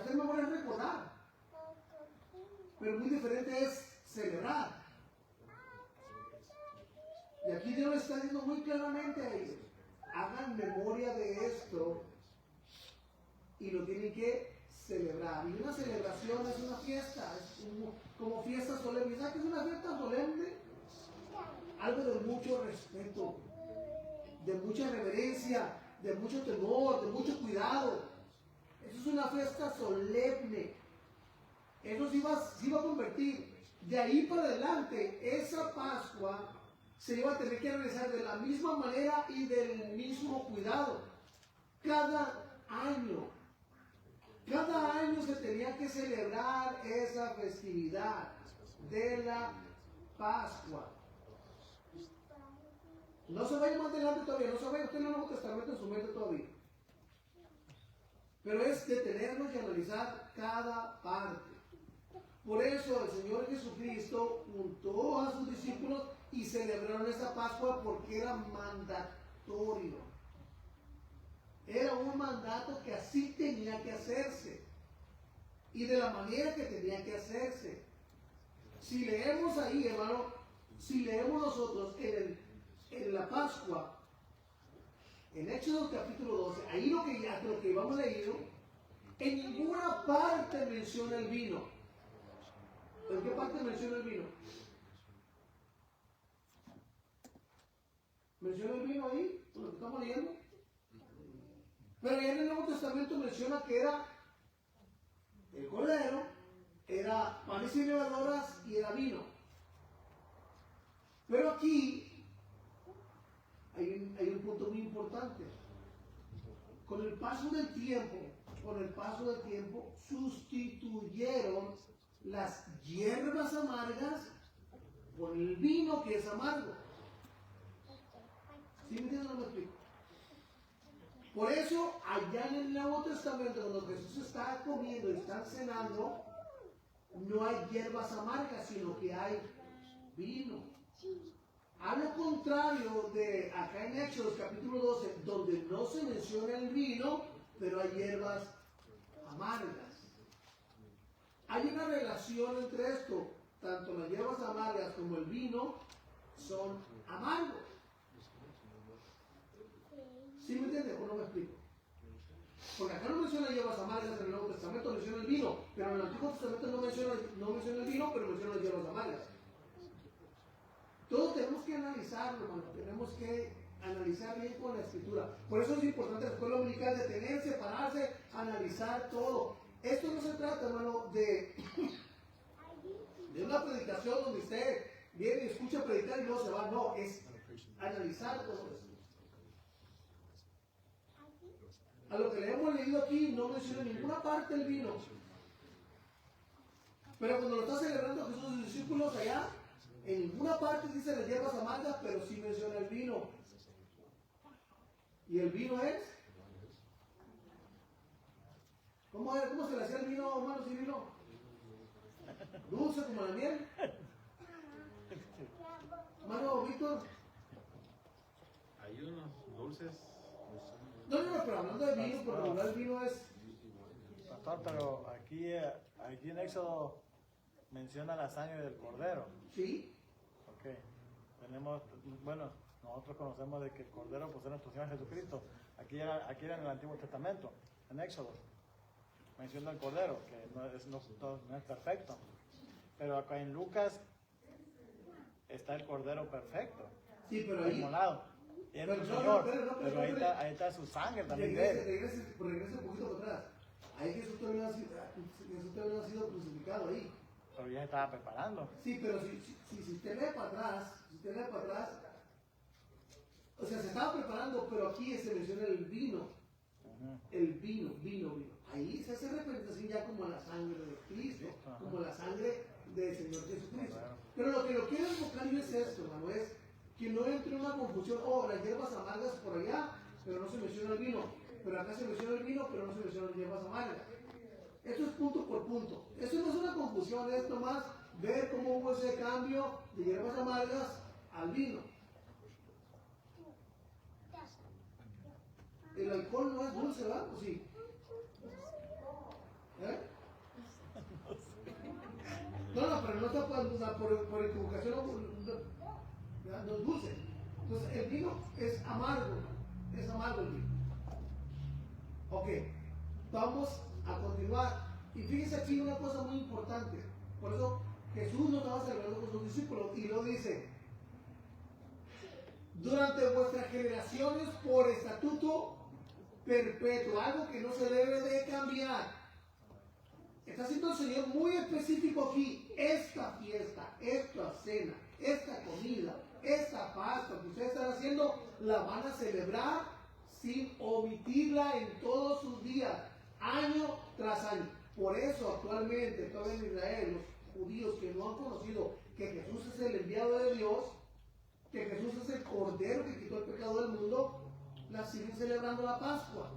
Hacer memoria es recordar. Pero muy diferente es celebrar. Y aquí Dios le está diciendo muy claramente a ellos: hagan memoria de esto y lo tienen que celebrar. Y una celebración es una fiesta, es como fiesta solemne. ¿Sabes qué es una fiesta solemne? Algo de mucho respeto, de mucha reverencia, de mucho temor, de mucho cuidado. Eso es una fiesta solemne. Eso sí va a convertir. De ahí para adelante, esa Pascua se iba a tener que realizar de la misma manera y del mismo cuidado. Cada año. Cada año se tenía que celebrar esa festividad de la Pascua. No se vaya más adelante todavía, no se vaya usted en el Nuevo Testamento en su mente todavía. Pero es detenernos y analizar cada parte. Por eso el Señor Jesucristo juntó a sus discípulos y celebraron esta Pascua porque era mandatorio. Era un mandato que así tenía que hacerse. Y de la manera que tenía que hacerse. Si leemos ahí, hermano, si leemos nosotros en la Pascua, en Éxodo capítulo 12, ahí lo que vamos leído, en ninguna parte menciona el vino. ¿En qué parte menciona el vino? ¿Menciona el vino ahí? ¿Lo que estamos leyendo? Pero en el Nuevo Testamento menciona que era el cordero, era panes y levaduras y era vino. Pero aquí hay un punto muy importante. Con el paso del tiempo, sustituyeron las hierbas amargas por el vino que es amargo. ¿Sí me entiendes? No me explico. Por eso, allá en el Nuevo Testamento, cuando Jesús está comiendo y está cenando, no hay hierbas amargas, sino que hay vino. A lo contrario de acá en Éxodo capítulo 12, donde no se menciona el vino, pero hay hierbas amargas. Hay una relación entre esto, tanto las hierbas amargas como el vino son amargos. ¿Sí me entiende o no me explico? Porque acá no menciona hierbas amargas en el Nuevo Testamento, menciona el vino, pero en el Antiguo Testamento no menciona el vino, pero menciona las hierbas amargas. Todos tenemos que analizarlo, hermano, tenemos que analizar bien con la Escritura. Por eso es importante en la escuela dominical detenerse, pararse, analizar todo. Esto no se trata, hermano, de una predicación donde usted viene y escucha predicar y luego se va. No, es analizar todo eso. A lo que le hemos leído aquí no menciona en ninguna parte el vino. Pero cuando lo está celebrando Jesús y sus discípulos allá, en ninguna parte dice las hierbas amargas, pero sí menciona el vino. ¿Y el vino es? ¿Cómo se le hacía el vino, hermanos, y vino? ¿Dulce como la miel? Hermano Víctor. Hay unos dulces. No, pero hablando de vino, por regular el vino es... Pastor, pero aquí en Éxodo menciona la sangre del cordero. Sí. Ok. Nosotros conocemos de que el cordero pues, es nuestro Señor Jesucristo. Aquí era en el Antiguo Testamento, en Éxodo. Menciona el cordero, que no es perfecto. Pero acá en Lucas está el cordero perfecto. Sí, pero ahí... Inmolado. Y es el Señor, pero ahí está su sangre también de él. Regrese un poquito para atrás. Ahí Jesús todavía no ha sido crucificado ahí. Pero ya se estaba preparando. Sí, pero si usted lee para atrás, o sea, se estaba preparando, pero aquí se menciona el vino. El vino. Ahí se hace representación ya como la sangre de Cristo, como la sangre del Señor Jesucristo. Pero lo que lo quiero enfocar yo es esto, hermano, es que no entre una confusión, las hierbas amargas por allá, pero no se menciona el vino. Pero acá se menciona el vino, pero no se menciona las hierbas amargas. Esto es punto por punto. Eso no es una confusión, es nomás ver cómo hubo ese cambio de hierbas amargas al vino. El alcohol no es dulce, ¿verdad? ¿O sí? ¿Eh? No, pero no está por equivocación, no es dulce. Entonces el vino es amargo el vino. Ok, vamos a continuar. Y fíjense aquí una cosa muy importante. Por eso Jesús no estaba celebrando con sus discípulos y lo dice: durante vuestras generaciones por estatuto perpetuo, algo que no se debe de cambiar. Está siendo el Señor muy específico aquí. Esta fiesta, esta cena, esta comida, esta Pascua que ustedes están haciendo, la van a celebrar sin omitirla en todos sus días, año tras año. Por eso actualmente, todavía en Israel, los judíos que no han conocido que Jesús es el enviado de Dios, que Jesús es el Cordero que quitó el pecado del mundo, la siguen celebrando la Pascua.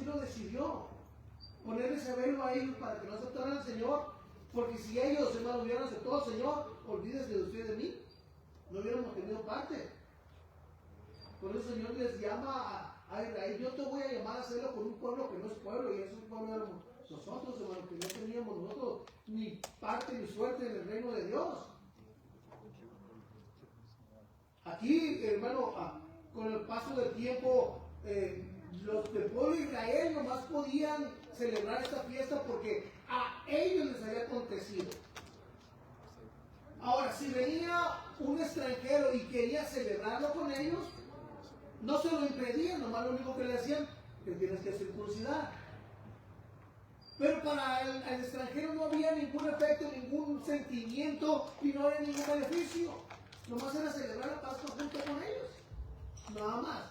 lo decidió. Poner ese velo a ellos para que no aceptaran al Señor. Porque si ellos, hermanos, hubieran aceptado al Señor, olvídense de ustedes de mí. No hubiéramos tenido parte. Por eso el Señor les llama a Israel. Yo te voy a llamar a hacerlo con un pueblo que no es pueblo. Y ese pueblo éramos nosotros, hermanos, que no teníamos nosotros ni parte ni suerte en el reino de Dios. Aquí, hermano, con el paso del tiempo, los del pueblo de Israel nomás podían celebrar esta fiesta porque a ellos les había acontecido. Ahora, si venía un extranjero y quería celebrarlo con ellos, no se lo impedían, nomás lo único que le decían, que tienes que circuncidar. Pero para el extranjero no había ningún efecto, ningún sentimiento y no había ningún beneficio. Nomás era celebrar la Pascua junto con ellos. Nada más.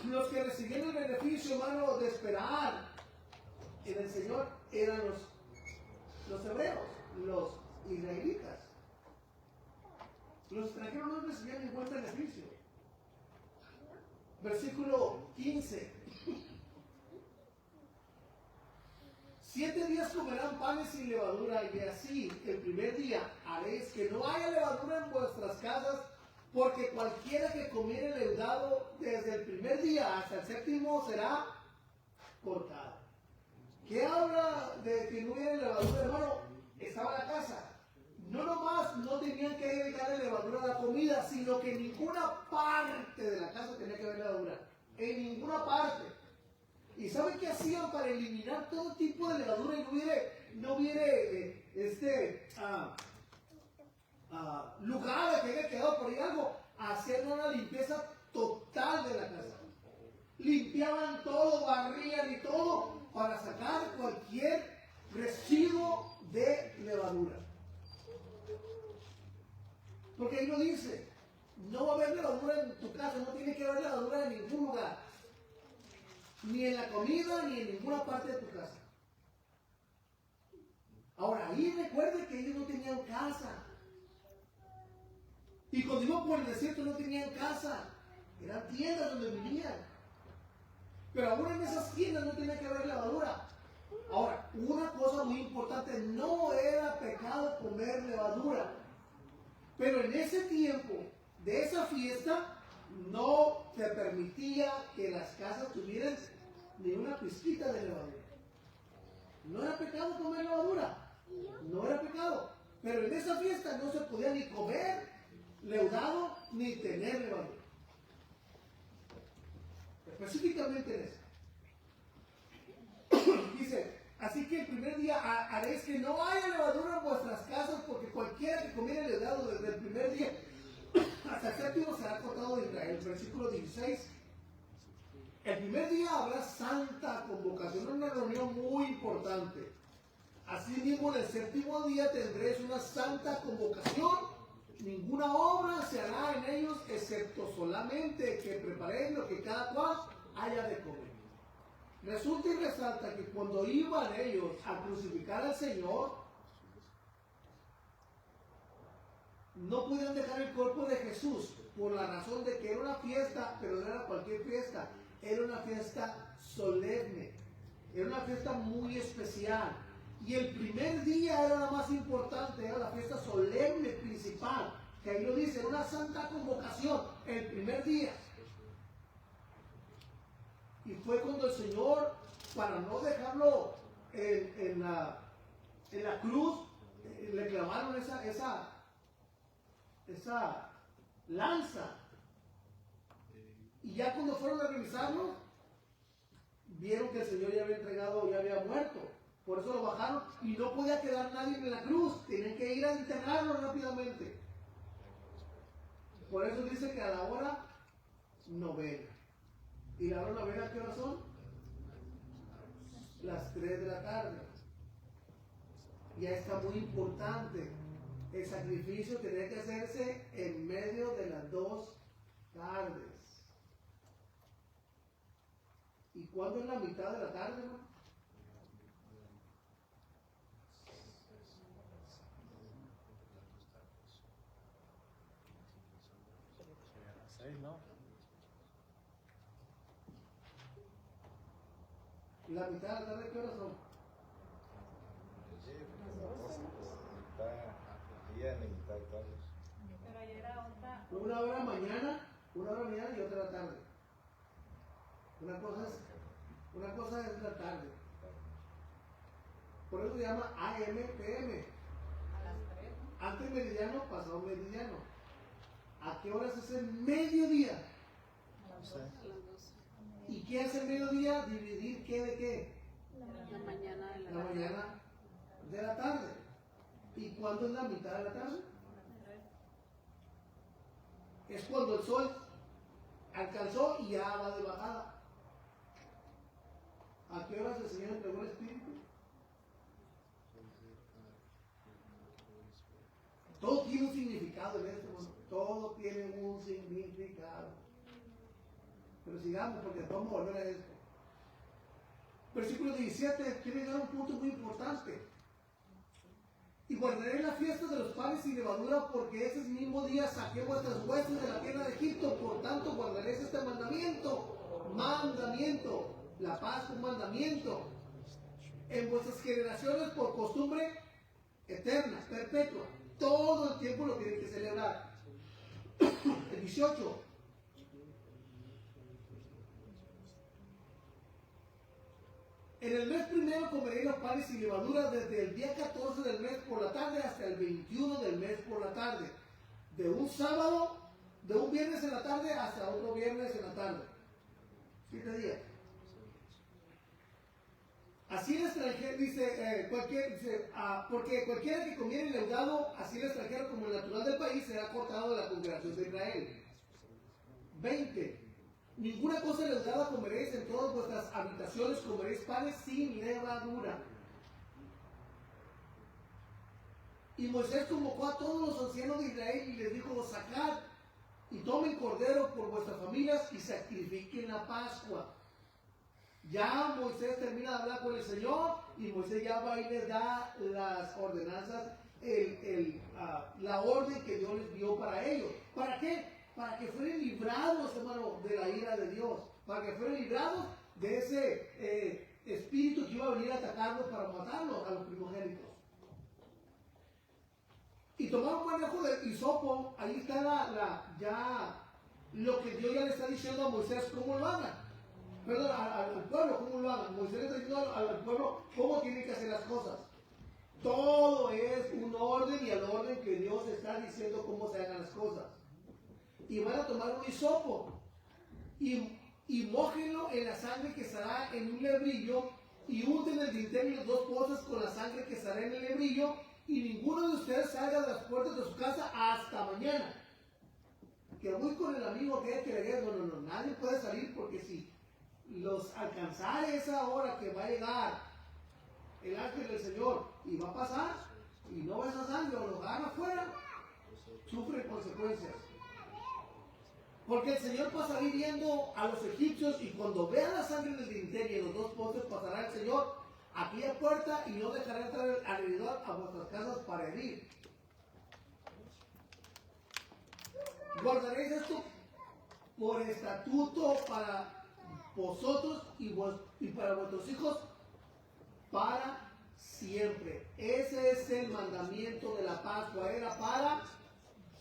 Los que recibían el beneficio, hermano, de esperar en el Señor eran los hebreos, los israelitas. Los extranjeros no recibían ningún beneficio. Versículo 15. 7 días comerán panes sin levadura, y así el primer día haréis que no haya levadura en vuestras casas, porque cualquiera que comiere leudado desde el primer día hasta el séptimo será cortado. ¿Qué habla de que no hubiera levadura, hermano? Estaba en la casa. No nomás no tenían que agregarle levadura a la comida, sino que en ninguna parte de la casa tenía que haber levadura. En ninguna parte. ¿Y saben qué hacían para eliminar todo tipo de levadura y no hubiera lugar que haya quedado por ahí algo? Hacían una limpieza total de la casa. Limpiaban todo, barrían y todo para sacar cualquier residuo de levadura. Porque ahí lo dice, no va a haber levadura en tu casa, no tiene que haber levadura en ningún lugar. Ni en la comida, ni en ninguna parte de tu casa. Ahora, ahí recuerde que ellos no tenían casa. Y cuando iban por el desierto no tenían casa. Eran tiendas donde vivían. Pero aún en esas tiendas no tenía que haber levadura. Ahora, una cosa muy importante, no era pecado comer levadura. Pero en ese tiempo de esa fiesta, no se permitía que las casas tuvieran ni una pizquita de levadura. No era pecado comer levadura, no era pecado. Pero en esa fiesta no se podía ni comer leudado ni tener levadura. Específicamente en eso. Dice, así que el primer día haréis que no haya levadura en vuestras casas, porque cualquiera que comiera leudado desde el primer día hasta el séptimo será cortado de Israel. Versículo 16. El primer día habrá santa convocación, una reunión muy importante. Asimismo, en el séptimo día tendréis una santa convocación. Ninguna obra se hará en ellos, excepto solamente que preparéis lo que cada cual haya de comer. Resulta y resalta que cuando iban ellos a crucificar al Señor, no pudieron dejar el cuerpo de Jesús por la razón de que era una fiesta, pero no era cualquier fiesta, era una fiesta solemne, era una fiesta muy especial. Y el primer día era la más importante, era la fiesta solemne principal, que ahí lo dice, era una santa convocación, el primer día. Y fue cuando el Señor, para no dejarlo en la cruz, le clavaron esa lanza. Y ya cuando fueron a revisarlo, vieron que el Señor ya había entregado, ya había muerto. Por eso lo bajaron y no podía quedar nadie en la cruz. Tenían que ir a enterrarlo rápidamente. Por eso dice que a la hora novena. ¿Y la hora novena qué hora son? Las 3 de la tarde. Ya está muy importante. El sacrificio tenía que hacerse en medio de las 2 tardes. ¿Y cuándo es la mitad de la tarde, no? ¿no? La mitad de la tarde, ¿qué horas son? Pero ayer era otra. Una hora mañana y otra la tarde. Una cosa es la tarde. Por eso se llama AM, PM. A las 3. Antes meridiano, pasado meridiano. ¿A qué horas es el mediodía? ¿Y qué hace el mediodía? Dividir qué de qué. La mañana de La mañana de la tarde. ¿Y cuándo es la mitad de la tarde? Es cuando el sol alcanzó y ya va de bajada. ¿A qué horas el Señor entregó el Espíritu? Todo tiene un significado en esto, hermano. Todo tiene un significado. Pero sigamos porque vamos a volver a esto. Versículo 17 quiere llegar a un punto muy importante. Y guardaré la fiesta de los panes sin levadura, porque ese mismo día saqué vuestras huestes de la tierra de Egipto. Por tanto, guardaréis este mandamiento. Mandamiento. La paz, un mandamiento. En vuestras generaciones por costumbre eterna, perpetua. Todo el tiempo lo tienen que celebrar. El 18. En el mes primero comeréis los panes sin levadura desde el día 14 del mes por la tarde hasta el 21 del mes por la tarde. De un sábado, de un viernes en la tarde hasta otro viernes en la tarde. 7 días. Así el extranjero, porque cualquiera que comiere leudado, así el extranjero como el natural del país, será cortado de la congregación de Israel. 20. Ninguna cosa leudada comeréis, en todas vuestras habitaciones comeréis panes sin levadura. Y Moisés convocó a todos los ancianos de Israel y les dijo: sacad y tomen cordero por vuestras familias y sacrifiquen la Pascua. Ya Moisés termina de hablar con el Señor y Moisés ya va y les da las ordenanzas, la orden que Dios les dio para ellos. ¿Para qué? Para que fueran librados, hermano, de la ira de Dios. Para que fueran librados de ese espíritu que iba a venir a atacarlos para matarlos a los primogénitos. Y tomar un manejo de hisopo, ahí está ya lo que Dios ya le está diciendo a Moisés cómo lo hagan. Perdón, al pueblo cómo lo hagan. Moisés le está diciendo al pueblo cómo tiene que hacer las cosas. Todo es un orden y el orden que Dios está diciendo cómo se hagan las cosas. Y van a tomar un hisopo y mójenlo en la sangre que estará en un lebrillo y unten el dintel y los dos pozos con la sangre que estará en el lebrillo, y ninguno de ustedes salga de las puertas de su casa hasta mañana. Que voy con el amigo que le diga: no, nadie puede salir, porque si los alcanzare esa hora que va a llegar el ángel del Señor y va a pasar y no ve esa sangre o los hagan afuera, sufre consecuencias. Porque el Señor pasará viendo a los egipcios, y cuando vean la sangre del dintel y en los dos postes, pasará el Señor a aquella puerta y no dejará entrar el alrededor a vuestras casas para herir. Guardaréis esto por estatuto para vosotros y para vuestros hijos para siempre. Ese es el mandamiento de la Pascua, era para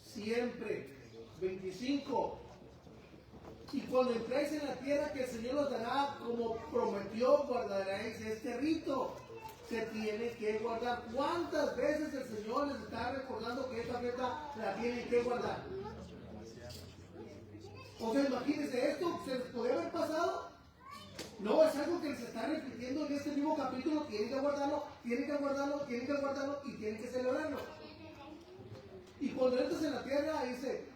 siempre. 25. Y cuando entréis en la tierra que el Señor os dará, como prometió, guardaréis este rito. Se tiene que guardar. ¿Cuántas veces el Señor les está recordando que esta fiesta la tienen que guardar? O sea, imagínense, esto se les podría haber pasado. No, es algo que les está repitiendo en este mismo capítulo. Tienen que guardarlo, tienen que guardarlo, tienen que guardarlo y tienen que celebrarlo. Y cuando entras en la tierra, dice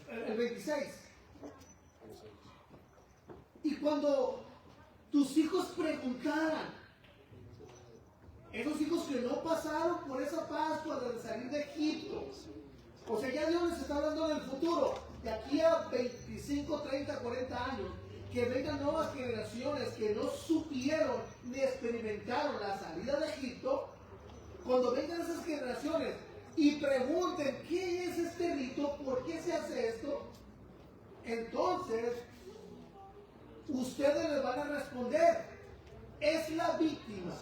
el 26. Y cuando tus hijos preguntaran, esos hijos que no pasaron por esa Pascua de salir de Egipto, o sea, ya Dios les está hablando del futuro, de aquí a 25, 30, 40 años, que vengan nuevas generaciones que no supieron ni experimentaron la salida de Egipto. Cuando vengan esas generaciones y pregunten: ¿qué es este rito? ¿Por qué se hace esto? Entonces ustedes les van a responder. Es la víctima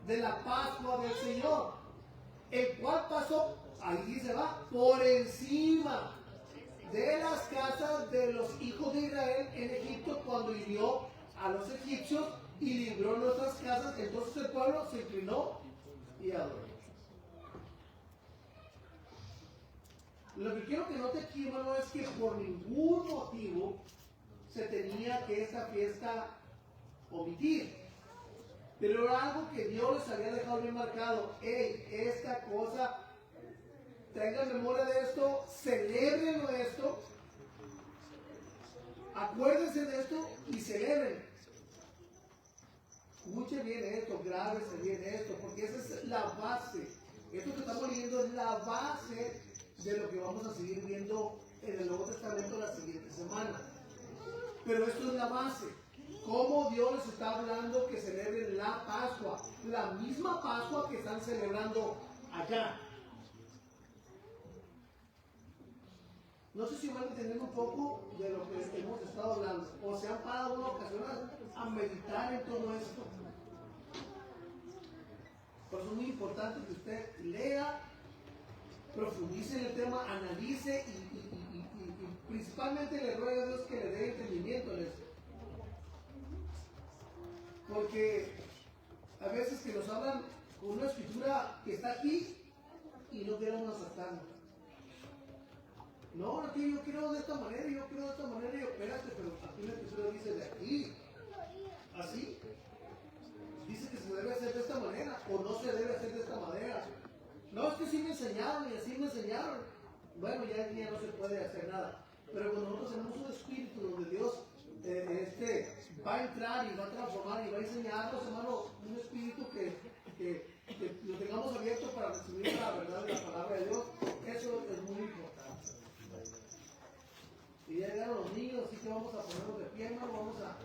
de la Pascua del Señor, el cual pasó, ahí dice va, por encima de las casas de los hijos de Israel en Egipto cuando hirió a los egipcios y libró nuestras casas. Entonces el pueblo se inclinó y adoró. Lo que quiero que note aquí, hermano, es que por ningún motivo se tenía que esta fiesta omitir. Pero era algo que Dios les había dejado bien marcado. Hey, esta cosa, tengan memoria de esto, celebren esto, acuérdense de esto y celebren. Escuchen bien esto, grábense bien esto, porque esa es la base. Esto que estamos leyendo es la base de lo que vamos a seguir viendo en el Nuevo Testamento la siguiente semana. Pero esto es la base. Cómo Dios les está hablando que celebren la Pascua, la misma Pascua que están celebrando allá. No sé si van entendiendo un poco de lo que hemos estado hablando, o se han parado una ocasión a meditar en todo esto. Por eso es muy importante que usted lea, profundice en el tema, analice y principalmente le ruego a Dios que le dé entendimiento en esto. Porque a veces que nos hablan con una escritura que está aquí y no queremos aceptarla. No, aquí yo quiero de esta manera, yo quiero de esta manera, y yo, espérate, pero aquí la escritura dice de aquí. Así. Dice que se debe hacer de esta manera o no se debe hacer de esta manera. No, es que sí me enseñaron y así me enseñaron. Bueno, ya no se puede hacer nada. Pero cuando nosotros tenemos un espíritu donde Dios va a entrar y va a transformar y va a enseñarnos, hermano, un espíritu que lo tengamos abierto para recibir la verdad de la palabra de Dios, eso es muy importante. Y ya llegaron los niños, así que vamos a ponernos de pie, hermano, vamos a